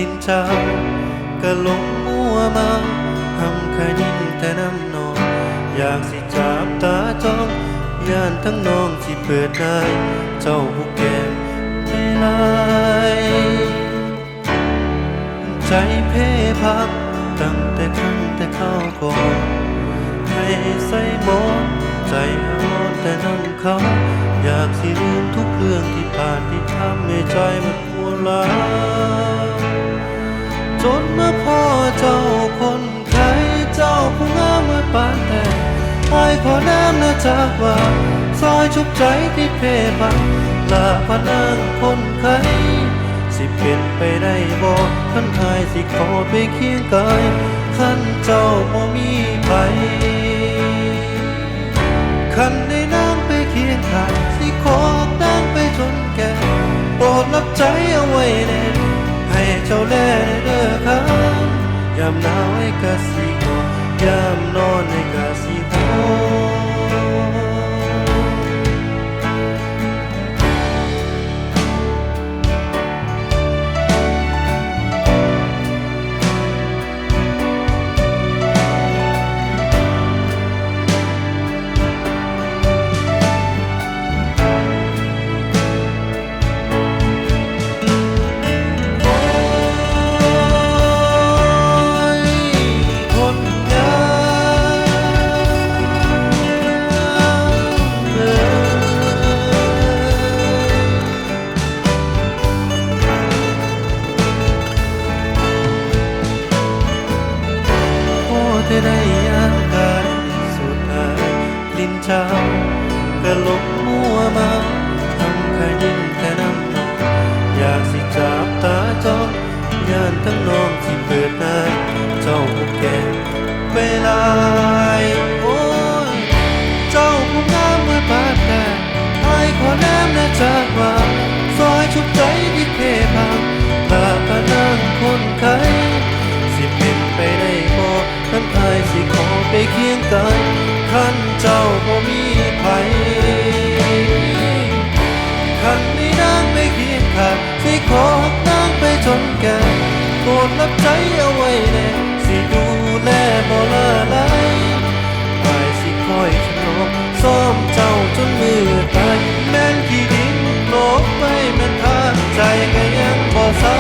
ลิ้นเจ้าก็หลงมัวมาหำขยินแต่น้ำนองอยากสิจับตาจ้องย่านทั้งน้องสิเปิดได้เจ้าผู้แก่ไม่ลายใจเพ่พักตั้งแต่ครั้งแต่เข้าก่อนให้ใส่หมอนใจอ่อนแต่น้ำเขาอยากสิลืมทุกเรื่องที่ผ่านที่ทำให้ใจมันปวดร้าวจนมาพ่อเจ้าคนไข้เจ้าผู้งามเมื่อปานแต่อ้อยขอน้ำนะจากว่าซอยชุบใจที่เพ่บังลาพนังคนไข้สิเป็นไปได้บ่ท่านทายสิขอไปเคียงกายขันเจ้าบ่มีไผขันได้นางไปเคียงข้างสิขอนางไปจนแก่โปรดรับใจเอาไว้แน่ให้เจ้าแลเด้อครับยามหนาวให้กะสิกอดยามนอนให้กะสิหอได้ยามกายสุดท้ายลิ้นเจ้าก็หลงมัวมาทำขยินแต่น้ำนองอยากสิจับตาจ้องย่านทั้งน้องที่เปิดหน้าเจ้าผู้แก่เวลาโอ้ยเจ้าผู้งามเมื่อปานแต่อ้ายขอน้ำนะจากว่าซอยชุบใจที่เพพังลาพนังคนไข้สิเป็นไปได้บ่ท่านทายสิขอไปเคียงกันขันเจ้าบ่มีไผขันนี้นางไปเคียงข้างสิขอนางไปจนแก่โปรดรับใจเอาไว้แน่สิดูแลบ่ละลายอายสิคอยขนมซ้อมเจ้าจนมือตายแม่นขี้ดินโลกไปแม่นทางใจก็ยังบ่เศร้า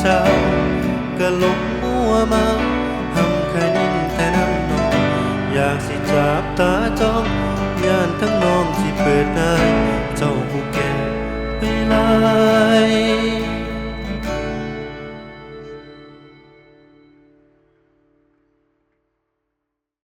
เจ้าก็หลงมัวมาหำขยินแต่น้ำนองอยากสิจับตาจ้องย่านทั้งน้องที่เปิดหน้าเจ้าผู้แก่ไปลา